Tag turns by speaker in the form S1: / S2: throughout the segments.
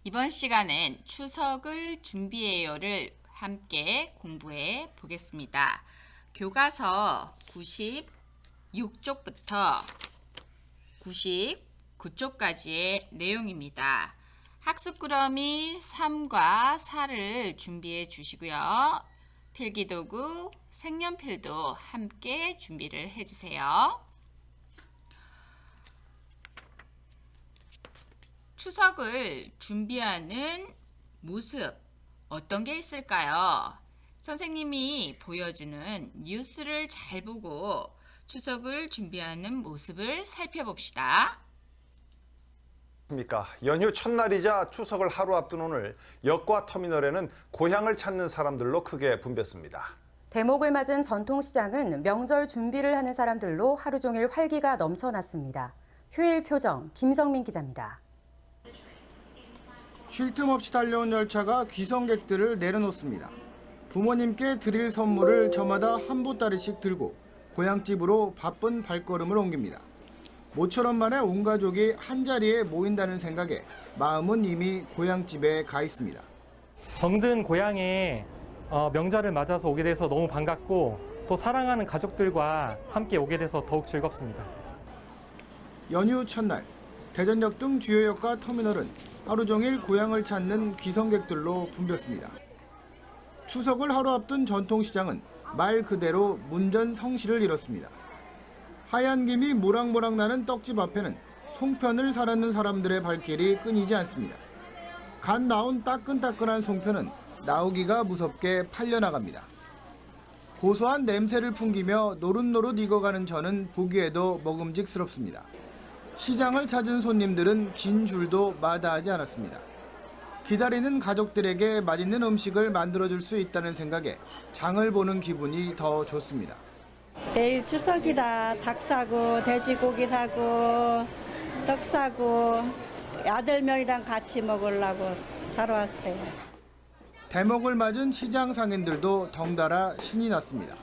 S1: 이번 시간엔 추석을 준비해요를 함께 공부해 보겠습니다. 교과서 96쪽부터 99쪽까지의 내용입니다. 학습꾸러미 3과 4를 준비해 주시고요. 필기도구, 색연필도 함께 준비를 해주세요. 추석을 준비하는 모습 어떤 게 있을까요? 선생님이 보여주는 뉴스를 잘 보고 추석을 준비하는 모습을 살펴봅시다.
S2: 연휴 첫날이자 추석을 하루 앞둔 오늘 역과 터미널에는 고향을 찾는 사람들로 크게 붐볐습니다.
S3: 대목을 맞은 전통시장은 명절 준비를 하는 사람들로 하루 종일 활기가 넘쳐났습니다. 휴일 표정 김성민 기자입니다.
S4: 쉴 틈 없이 달려온 열차가 귀성객들을 내려놓습니다. 부모님께 드릴 선물을 저마다 한 보따리씩 들고 고향집으로 바쁜 발걸음을 옮깁니다. 모처럼 만에 온 가족이 한자리에 모인다는 생각에 마음은 이미 고향집에 가 있습니다.
S5: 정든 고향에 명절을 맞아서 오게 돼서 너무 반갑고 또 사랑하는 가족들과 함께 오게 돼서 더욱 즐겁습니다.
S4: 연휴 첫날 대전역 등 주요역과 터미널은 하루 종일 고향을 찾는 귀성객들로 붐볐습니다. 추석을 하루 앞둔 전통시장은 말 그대로 문전성시를 이뤘습니다. 하얀 김이 모락모락 나는 떡집 앞에는 송편을 사려는 사람들의 발길이 끊이지 않습니다. 갓 나온 따끈따끈한 송편은 나오기가 무섭게 팔려나갑니다. 고소한 냄새를 풍기며 노릇노릇 익어가는 전은 보기에도 먹음직스럽습니다. 시장을 찾은 손님들은 긴 줄도 마다하지 않았습니다. 기다리는 가족들에게 맛있는 음식을 만들어줄 수 있다는 생각에 장을 보는 기분이 더 좋습니다.
S6: 내일 추석이라 닭 사고 돼지고기 사고 떡 사고 아들면이랑 같이 먹으려고 사러 왔어요.
S4: 대목을 맞은 시장 상인들도 덩달아 신이 났습니다.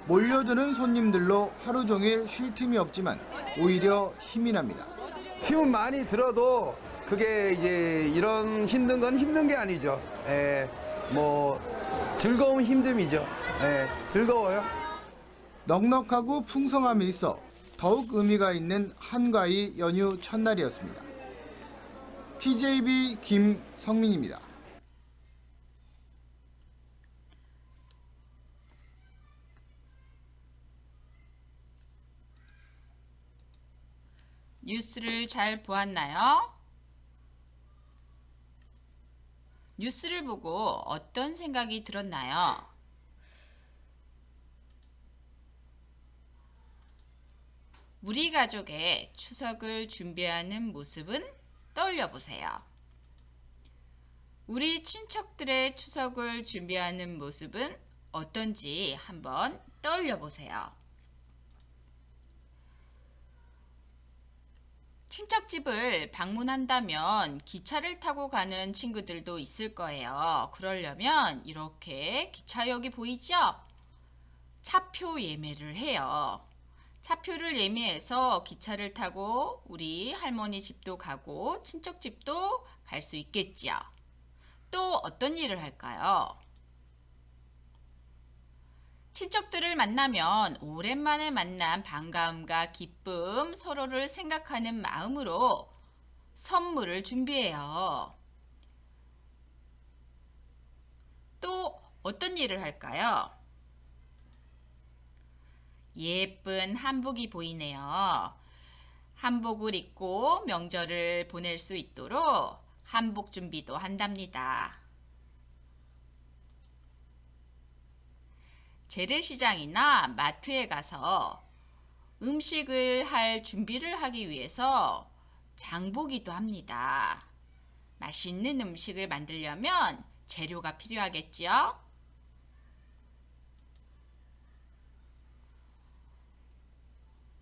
S4: 몰려드는 손님들로 하루 종일 쉴 틈이 없지만 오히려 힘이 납니다.
S7: 힘은 많이 들어도 그게 이제 이런 힘든 건 힘든 게 아니죠. 즐거움 힘듦이죠. 즐거워요.
S4: 넉넉하고 풍성함이 있어 더욱 의미가 있는 한가위 연휴 첫날이었습니다. TJB 김성민입니다.
S1: 뉴스를 잘 보았나요? 뉴스를 보고 어떤 생각이 들었나요? 우리 가족의 추석을 준비하는 모습은 떠올려 보세요. 우리 친척들의 추석을 준비하는 모습은 어떤지 한번 떠올려 보세요. 친척집을 방문한다면 기차를 타고 가는 친구들도 있을 거예요. 그러려면 이렇게 기차역이 보이죠? 차표 예매를 해요. 차표를 예매해서 기차를 타고 우리 할머니 집도 가고 친척 집도 갈 수 있겠지요. 또 어떤 일을 할까요? 친척들을 만나면 오랜만에 만난 반가움과 기쁨, 서로를 생각하는 마음으로 선물을 준비해요. 또 어떤 일을 할까요? 예쁜 한복이 보이네요. 한복을 입고 명절을 보낼 수 있도록 한복 준비도 한답니다. 재래시장이나 마트에 가서 음식을 할 준비를 하기 위해서 장보기도 합니다. 맛있는 음식을 만들려면 재료가 필요하겠죠?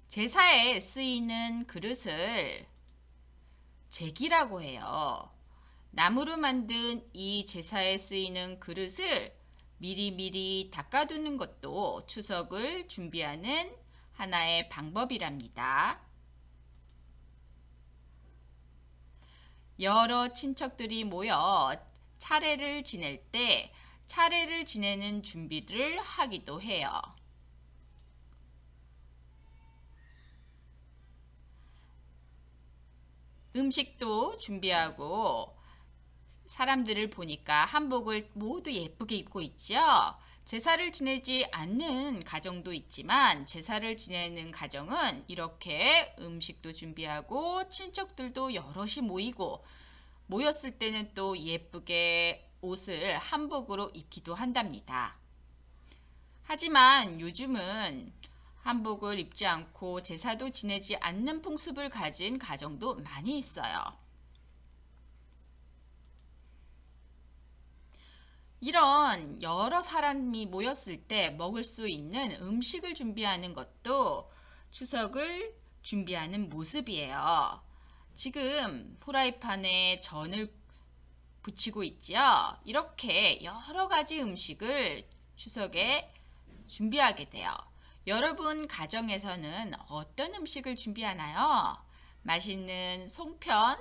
S1: 제사에 쓰이는 그릇을 제기라고 해요. 나무로 만든 이 제사에 쓰이는 그릇을 미리미리 닦아두는 것도 추석을 준비하는 하나의 방법이랍니다. 여러 친척들이 모여 차례를 지낼 때 차례를 지내는 준비를 하기도 해요. 음식도 준비하고 사람들을 보니까 한복을 모두 예쁘게 입고 있죠. 제사를 지내지 않는 가정도 있지만 제사를 지내는 가정은 이렇게 음식도 준비하고 친척들도 여럿이 모였을 때는 또 예쁘게 옷을 한복으로 입기도 한답니다. 하지만 요즘은 한복을 입지 않고 제사도 지내지 않는 풍습을 가진 가정도 많이 있어요. 이런 여러 사람이 모였을 때 먹을 수 있는 음식을 준비하는 것도 추석을 준비하는 모습이에요. 지금 프라이팬에 전을 부치고 있죠. 이렇게 여러 가지 음식을 추석에 준비하게 돼요. 여러분 가정에서는 어떤 음식을 준비하나요? 맛있는 송편,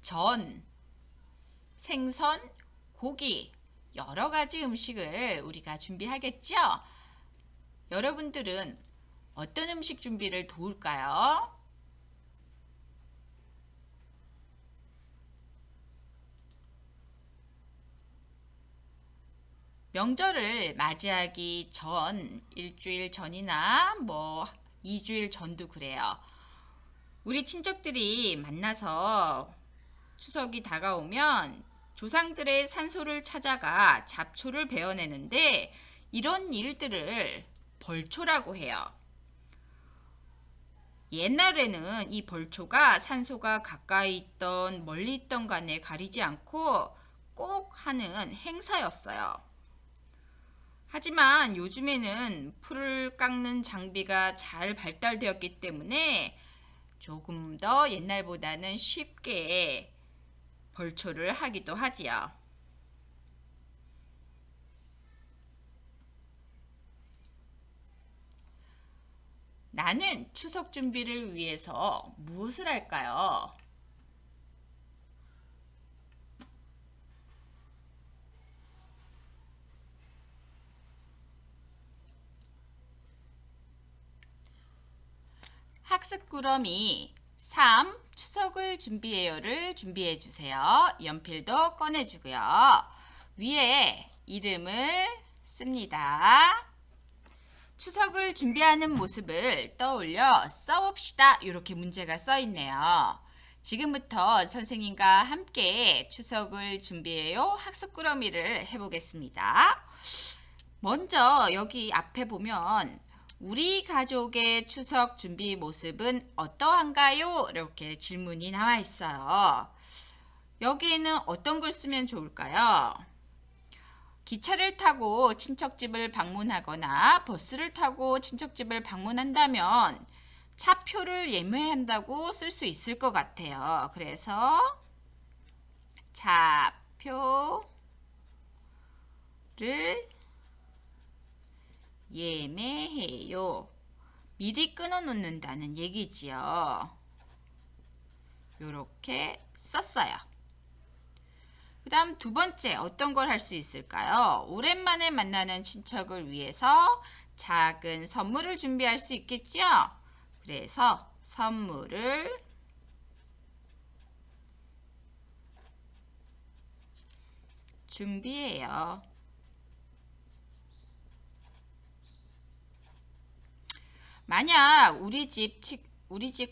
S1: 전, 생선, 고기, 여러 가지 음식을 우리가 준비하겠죠? 여러분들은 어떤 음식 준비를 도울까요? 명절을 맞이하기 전 일주일 전이나 2주일 전도 그래요. 우리 친척들이 만나서 추석이 다가오면 조상들의 산소를 찾아가 잡초를 베어내는데 이런 일들을 벌초라고 해요. 옛날에는 이 벌초가 산소가 가까이 있던 멀리 있던 간에 가리지 않고 꼭 하는 행사였어요. 하지만 요즘에는 풀을 깎는 장비가 잘 발달되었기 때문에 조금 더 옛날보다는 쉽게 벌초를 하기도 하지요. 나는 추석 준비를 위해서 무엇을 할까요? 학습꾸러미 3. 추석을 준비해요를 준비해 주세요. 연필도 꺼내주고요. 위에 이름을 씁니다. 추석을 준비하는 모습을 떠올려 써봅시다. 이렇게 문제가 써 있네요. 지금부터 선생님과 함께 추석을 준비해요 학습꾸러미를 해보겠습니다. 먼저 여기 앞에 보면 우리 가족의 추석 준비 모습은 어떠한가요? 이렇게 질문이 나와 있어요. 여기에는 어떤 걸 쓰면 좋을까요? 기차를 타고 친척집을 방문하거나 버스를 타고 친척집을 방문한다면 차표를 예매한다고 쓸 수 있을 것 같아요. 그래서 차표를 예매해요. 미리 끊어 놓는다는 얘기지요. 이렇게 썼어요. 그 다음 두 번째 어떤 걸 할 수 있을까요? 오랜만에 만나는 친척을 위해서 작은 선물을 준비할 수 있겠죠? 그래서 선물을 준비해요. 만약 우리 집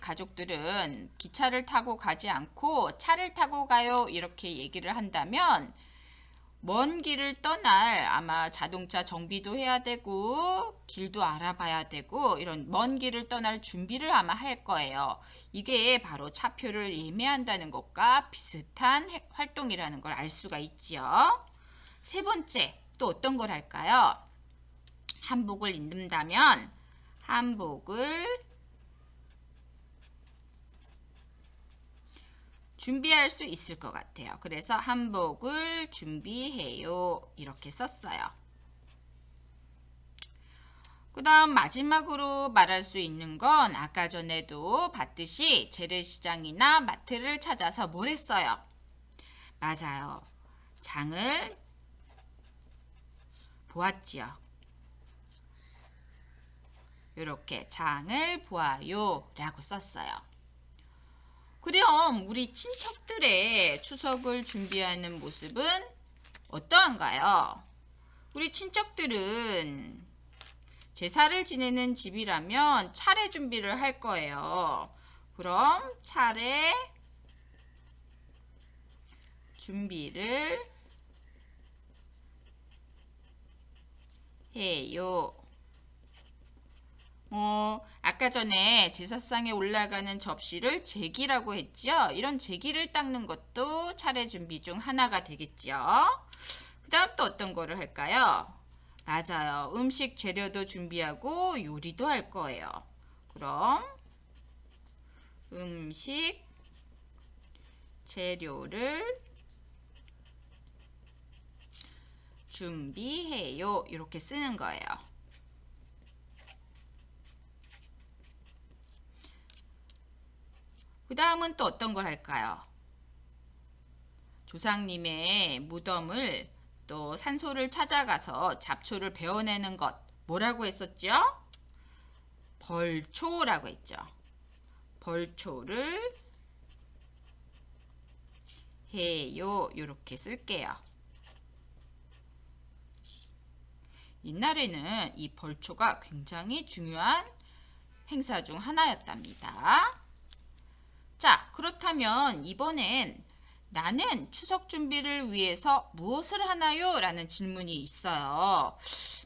S1: 가족들은 기차를 타고 가지 않고 차를 타고 가요 이렇게 얘기를 한다면 먼 길을 떠날 아마 자동차 정비도 해야 되고 길도 알아봐야 되고 이런 먼 길을 떠날 준비를 아마 할 거예요. 이게 바로 차표를 예매한다는 것과 비슷한 활동이라는 걸 알 수가 있지요. 세 번째 또 어떤 걸 할까요? 한복을 입는다면 한복을 준비할 수 있을 것 같아요. 그래서 한복을 준비해요. 이렇게 썼어요. 그 다음 마지막으로 말할 수 있는 건 아까 전에도 봤듯이 재래시장이나 마트를 찾아서 뭘 했어요? 맞아요. 장을 보았지요. 이렇게 장을 보아요 라고 썼어요. 그럼 우리 친척들의 추석을 준비하는 모습은 어떠한가요? 우리 친척들은 제사를 지내는 집이라면 차례 준비를 할 거예요. 그럼 차례 준비를 해요. 아까 전에 제사상에 올라가는 접시를 제기라고 했죠. 이런 제기를 닦는 것도 차례 준비 중 하나가 되겠죠. 그 다음 또 어떤 거를 할까요? 맞아요. 음식 재료도 준비하고 요리도 할 거예요. 그럼 음식 재료를 준비해요. 이렇게 쓰는 거예요. 그 다음은 또 어떤 걸 할까요? 조상님의 무덤을 또 산소를 찾아가서 잡초를 베어내는 것 뭐라고 했었죠? 벌초라고 했죠. 벌초를 해요. 이렇게 쓸게요. 옛날에는 이 벌초가 굉장히 중요한 행사 중 하나였답니다. 자, 그렇다면 이번엔 나는 추석 준비를 위해서 무엇을 하나요? 라는 질문이 있어요.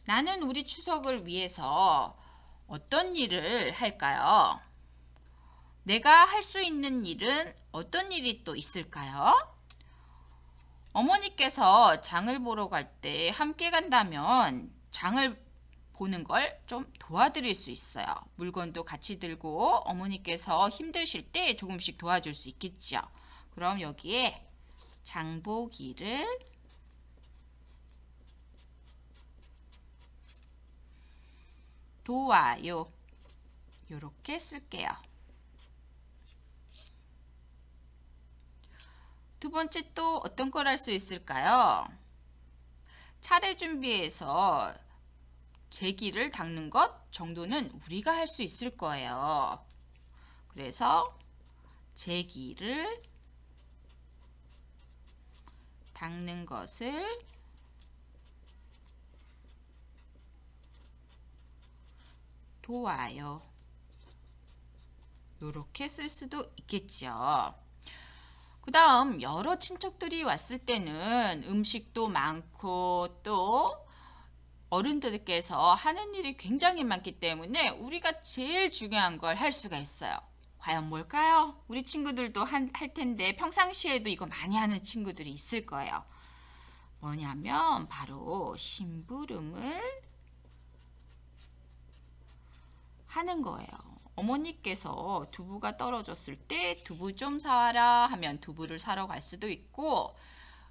S1: 나는 우리 추석을 위해서 어떤 일을 할까요? 내가 할 수 있는 일은 어떤 일이 또 있을까요? 어머니께서 장을 보러 갈 때 함께 간다면 장을 보는 걸 좀 도와드릴 수 있어요. 물건도 같이 들고 어머니께서 힘드실 때 조금씩 도와줄 수 있겠죠. 그럼 여기에 장보기를 도와요. 이렇게 쓸게요. 두 번째 또 어떤 걸 할 수 있을까요? 차례 준비해서 제기를 닦는 것 정도는 우리가 할 수 있을 거예요. 그래서 제기를 닦는 것을 도와요. 이렇게 쓸 수도 있겠죠. 그 다음 여러 친척들이 왔을 때는 음식도 많고 또 어른들께서 하는 일이 굉장히 많기 때문에 우리가 제일 중요한 걸 할 수가 있어요. 과연 뭘까요? 우리 친구들도 할 텐데 평상시에도 이거 많이 하는 친구들이 있을 거예요. 뭐냐면 바로 심부름을 하는 거예요. 어머니께서 두부가 떨어졌을 때 두부 좀 사와라 하면 두부를 사러 갈 수도 있고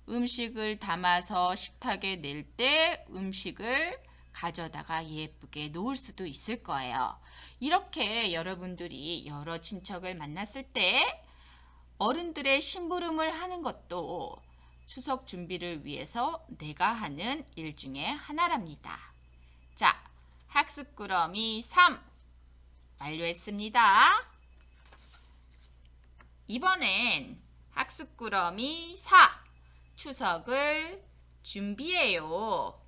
S1: 음식을 담아서 식탁에 낼 때 음식을 가져다가 예쁘게 놓을 수도 있을 거예요. 이렇게 여러분들이 여러 친척을 만났을 때 어른들의 심부름을 하는 것도 추석 준비를 위해서 내가 하는 일 중에 하나랍니다. 자, 학습꾸러미 3 완료했습니다. 이번엔 학습꾸러미 4 추석을 준비해요.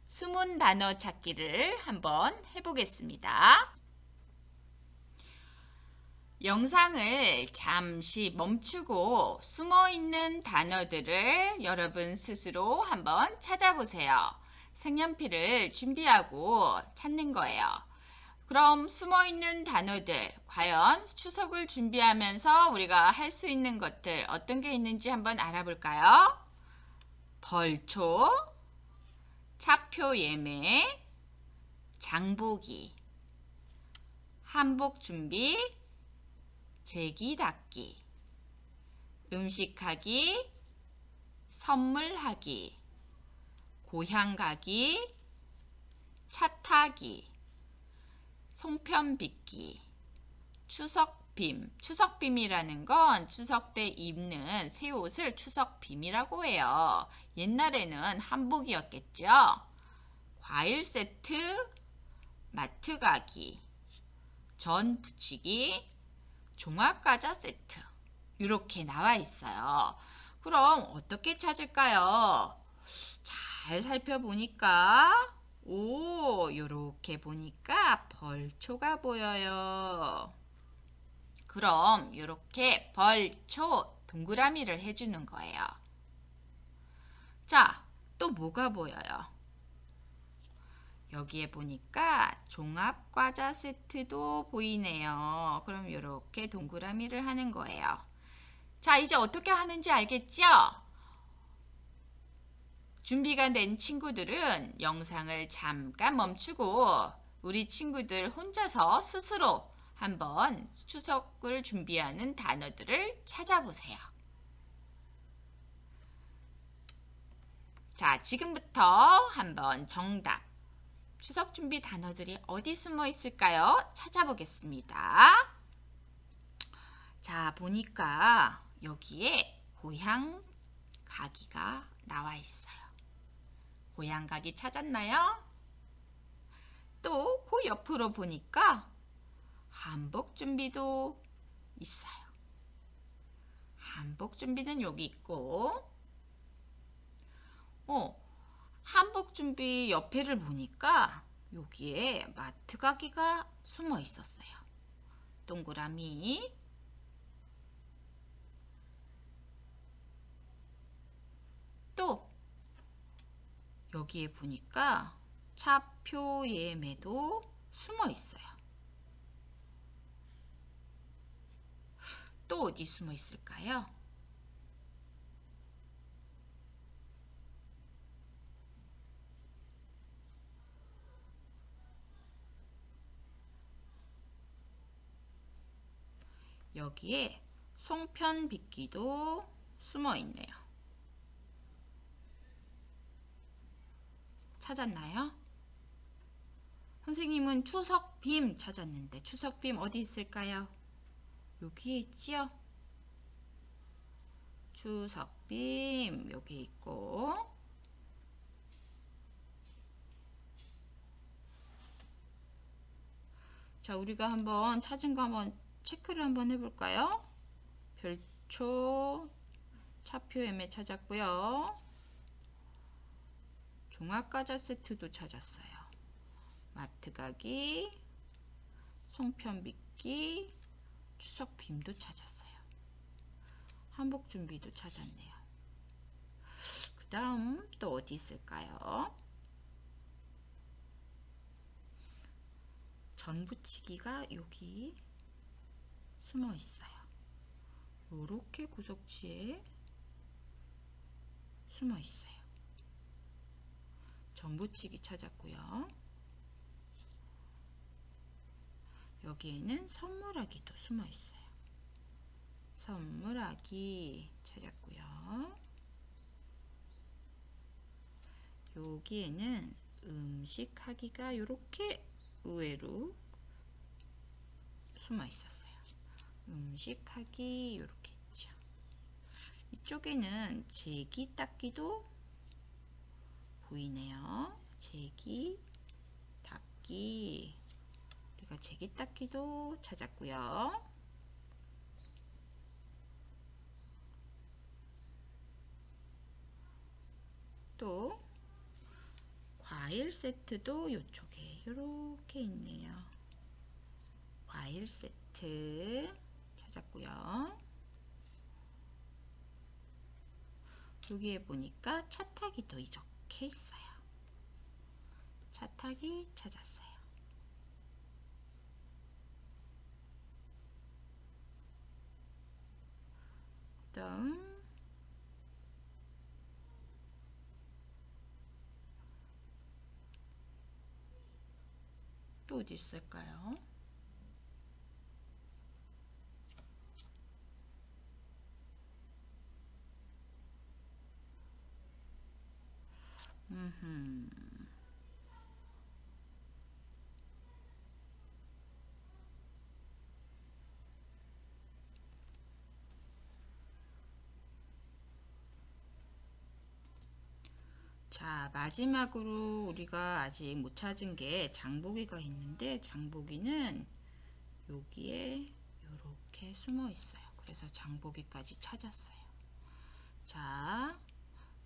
S1: 숨은 단어 찾기를 한번 해보겠습니다. 영상을 잠시 멈추고 숨어있는 단어들을 여러분 스스로 한번 찾아보세요. 색연필을 준비하고 찾는 거예요. 그럼 숨어있는 단어들, 과연 추석을 준비하면서 우리가 할 수 있는 것들 어떤 게 있는지 한번 알아볼까요? 벌초, 차표 예매, 장보기, 한복 준비, 제기 닦기, 음식하기, 선물하기, 고향 가기, 차 타기, 송편 빚기, 추석빔. 추석빔이라는 건 추석 때 입는 새 옷을 추석빔이라고 해요. 옛날에는 한복이었겠죠. 과일 세트, 마트 가기, 전 부치기, 종합과자 세트. 이렇게 나와 있어요. 그럼 어떻게 찾을까요? 잘 살펴보니까 요렇게 보니까 벌초가 보여요. 그럼 요렇게 벌초 동그라미를 해주는 거예요. 자, 또 뭐가 보여요? 여기에 보니까 종합과자 세트도 보이네요. 그럼 요렇게 동그라미를 하는 거예요. 자, 이제 어떻게 하는지 알겠죠? 준비가 된 친구들은 영상을 잠깐 멈추고 우리 친구들 혼자서 스스로 한번 추석을 준비하는 단어들을 찾아보세요. 자, 지금부터 한번 정답, 추석 준비 단어들이 어디 숨어 있을까요? 찾아보겠습니다. 자, 보니까 여기에 고향 가기가 나와 있어요. 고향 가기 찾았나요? 또 그 옆으로 보니까 한복 준비도 있어요. 한복 준비는 여기 있고, 한복 준비 옆에를 보니까 여기에 마트 가기가 숨어 있었어요. 동그라미. 또 여기에 보니까 차표 예매도 숨어 있어요. 또 어디 숨어 있을까요? 여기에 송편 빚기도 숨어 있네요. 찾았나요? 선생님은 추석빔 찾았는데 추석빔 어디 있을까요? 여기에 있지요? 추석빔 여기 있고, 자, 우리가 한번 찾은 거 한번 체크를 한번 해볼까요? 별초, 차표 예매 찾았고요. 종합과자 세트도 찾았어요. 마트 가기, 송편 빚기, 추석 빔도 찾았어요. 한복 준비도 찾았네요. 그 다음 또 어디 있을까요? 전 부치기가 여기 숨어 있어요. 요렇게 구석지에 숨어 있어요. 전 부치기 찾았고요. 여기에는 선물하기도 숨어 있어요. 선물하기 찾았고요. 여기에는 음식하기가 이렇게 의외로 숨어 있었어요. 음식하기 이렇게 있죠. 이쪽에는 제기 닦기도 보이네요. 제기 닦기, 우리가 제기 닦기도 찾았고요. 또 과일 세트도 이쪽에 이렇게 있네요. 과일 세트 찾았고요. 여기에 보니까 차 타기도 이렇게 있어요. 차 타기 찾았어요. 그다음 또 어디 있을까요? 자, 마지막으로 우리가 아직 못 찾은 게 장보기가 있는데 장보기는 여기에 이렇게 숨어 있어요. 그래서 장보기까지 찾았어요. 자,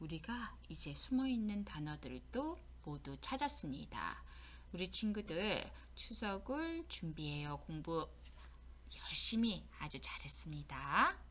S1: 우리가 이제 숨어 있는 단어들도 모두 찾았습니다. 우리 친구들 추석을 준비해요. 공부 열심히 아주 잘했습니다.